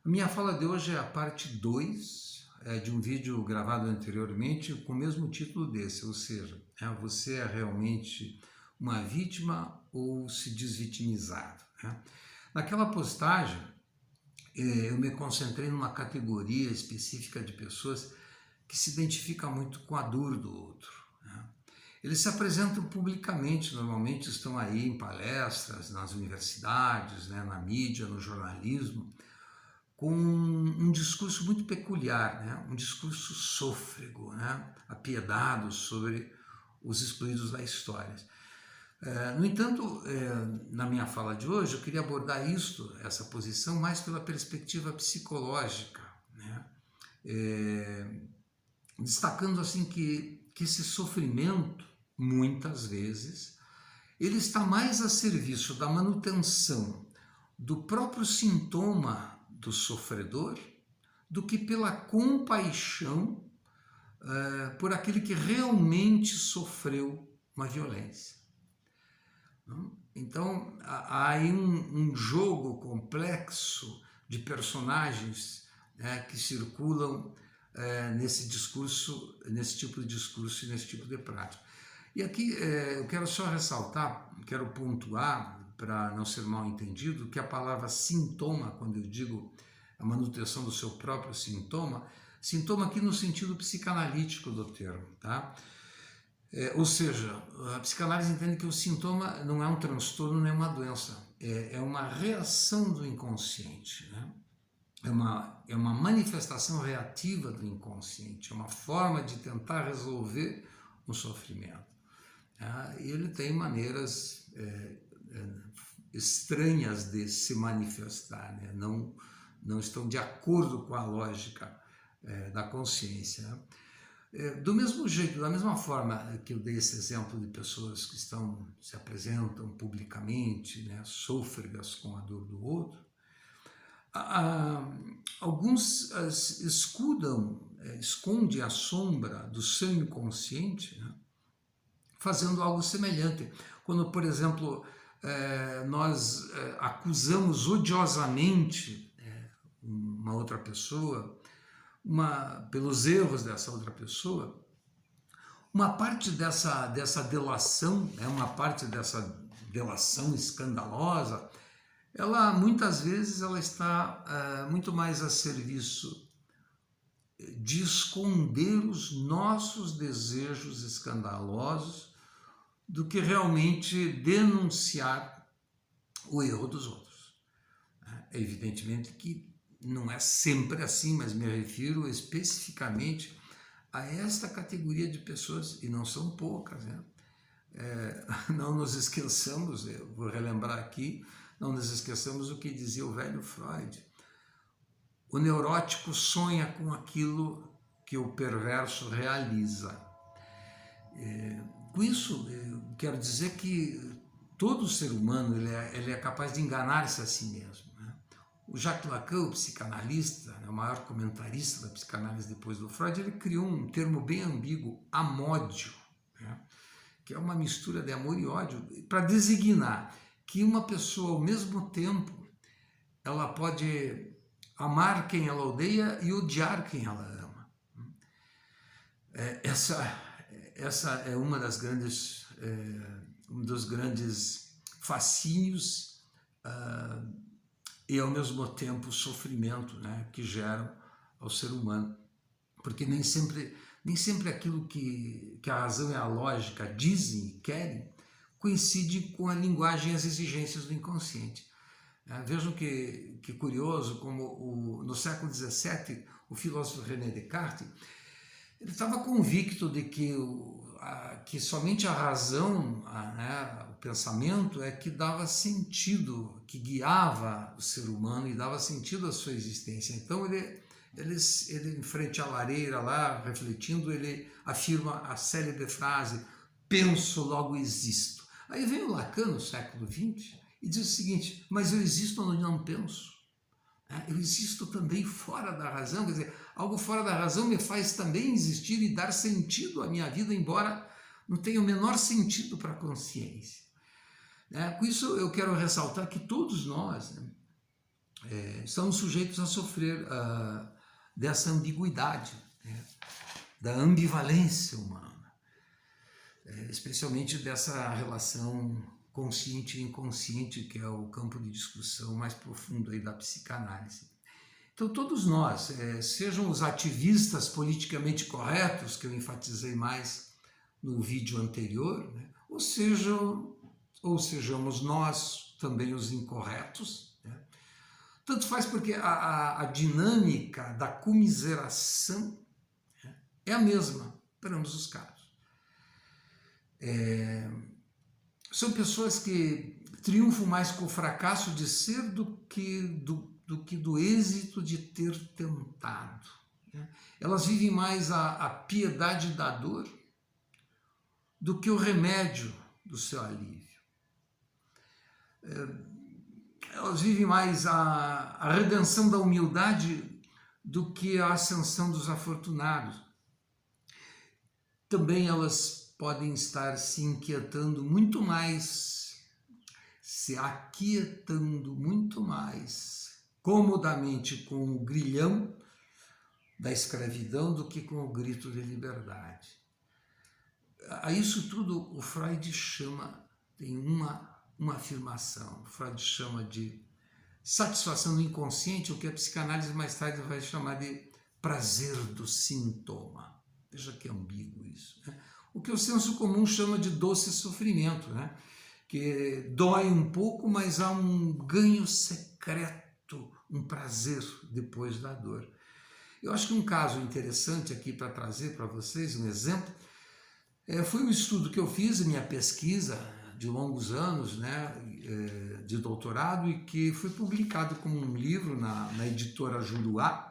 A minha fala de hoje é a parte 2 de um vídeo gravado anteriormente com o mesmo título desse, ou seja, você é realmente uma vítima ou se desvitimizado? Naquela postagem, eu me concentrei numa categoria específica de pessoas que se identificam muito com a dor do outro. Eles se apresentam publicamente, normalmente estão aí em palestras, nas universidades, na mídia, no jornalismo, com um discurso muito peculiar, um discurso sôfrego, apiedado sobre os excluídos da história. No entanto, na minha fala de hoje, eu queria abordar essa posição, mais pela perspectiva psicológica, destacando assim que esse sofrimento, muitas vezes, ele está mais a serviço da manutenção do próprio sintoma do sofredor do que pela compaixão por aquele que realmente sofreu uma violência. Então, há aí um jogo complexo de personagens que circulam nesse discurso, nesse tipo de discurso e nesse tipo de prática. E aqui eu quero só ressaltar, quero pontuar, para não ser mal entendido, que a palavra sintoma, quando eu digo a manutenção do seu próprio sintoma aqui no sentido psicanalítico do termo, tá? Ou seja, a psicanálise entende que o sintoma não é um transtorno nem uma doença, é uma reação do inconsciente, É uma manifestação reativa do inconsciente, é uma forma de tentar resolver um sofrimento. Ele tem maneiras estranhas de se manifestar, não estão de acordo com a lógica da consciência. Do mesmo jeito, da mesma forma que eu dei esse exemplo de pessoas que se apresentam publicamente, sôfregas com a dor do outro, alguns escondem a sombra do seu inconsciente, fazendo algo semelhante. Quando, por exemplo, nós acusamos odiosamente uma outra pessoa, pelos erros dessa outra pessoa, uma parte dessa delação, uma parte dessa delação escandalosa, ela muitas vezes está muito mais a serviço de esconder os nossos desejos escandalosos do que realmente denunciar o erro dos outros. Evidentemente que não é sempre assim, mas me refiro especificamente a esta categoria de pessoas, e não são poucas. Não nos esqueçamos, eu vou relembrar aqui, não nos esqueçamos o que dizia o velho Freud. O neurótico sonha com aquilo que o perverso realiza. Com isso, eu quero dizer que todo ser humano ele é capaz de enganar-se a si mesmo. O Jacques Lacan, o psicanalista, o maior comentarista da psicanálise depois do Freud, ele criou um termo bem ambíguo, amódio, que é uma mistura de amor e ódio, para designar que uma pessoa, ao mesmo tempo, ela pode amar quem ela odeia e odiar quem ela ama. Essa é uma das grandes, um dos grandes fascínios e, ao mesmo tempo, sofrimento que geram ao ser humano. Porque nem sempre aquilo que a razão e a lógica dizem e querem coincide com a linguagem e as exigências do inconsciente. Vejam que curioso como no século XVII o filósofo René Descartes ele estava convicto de que somente a razão, o pensamento é que dava sentido, que guiava o ser humano e dava sentido à sua existência. Então ele em frente à lareira lá, refletindo, ele afirma a célebre frase: penso, logo existo. Aí vem o Lacan no século XX e diz o seguinte: mas eu existo onde não penso. Eu existo também fora da razão, quer dizer, algo fora da razão me faz também existir e dar sentido à minha vida, embora não tenha o menor sentido para a consciência. Com isso eu quero ressaltar que todos nós estamos sujeitos a sofrer dessa ambiguidade, né, da ambivalência humana, especialmente dessa relação consciente e inconsciente, que é o campo de discussão mais profundo aí da psicanálise. Então, todos nós, sejam os ativistas politicamente corretos, que eu enfatizei mais no vídeo anterior, né, ou sejamos nós também os incorretos, né, tanto faz, porque a dinâmica da comiseração, né, é a mesma para ambos os casos. São pessoas que triunfam mais com o fracasso de ser do que do êxito de ter tentado, né? Elas vivem mais a piedade da dor do que o remédio do seu alívio. Elas vivem mais a redenção da humildade do que a ascensão dos afortunados. Também elas podem estar se inquietando muito mais, se aquietando muito mais comodamente com o grilhão da escravidão do que com o grito de liberdade. A isso tudo o Freud chama, tem uma afirmação, o Freud chama de satisfação do inconsciente, o que a psicanálise mais tarde vai chamar de prazer do sintoma. Veja que ambíguo isso, né? O que o senso comum chama de doce sofrimento, né? Que dói um pouco, mas há um ganho secreto, um prazer depois da dor. Eu acho que um caso interessante aqui para trazer para vocês, um exemplo, foi um estudo que eu fiz, minha pesquisa de longos anos, né, de doutorado, e que foi publicado como um livro na editora Juruá,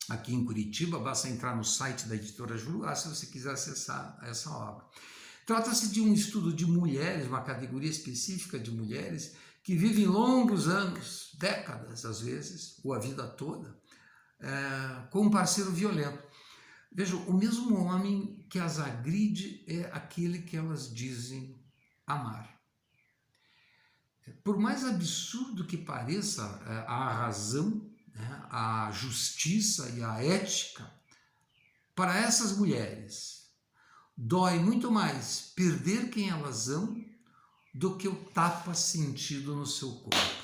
aqui em Curitiba. Basta entrar no site da editora Juruá se você quiser acessar essa obra. Trata-se de um estudo de mulheres, uma categoria específica de mulheres que vivem longos anos, décadas às vezes, ou a vida toda, com um parceiro violento. Vejam, o mesmo homem que as agride é aquele que elas dizem amar. Por mais absurdo que pareça a razão, né, a justiça e a ética, para essas mulheres dói muito mais perder quem elas amam do que o tapa sentido no seu corpo.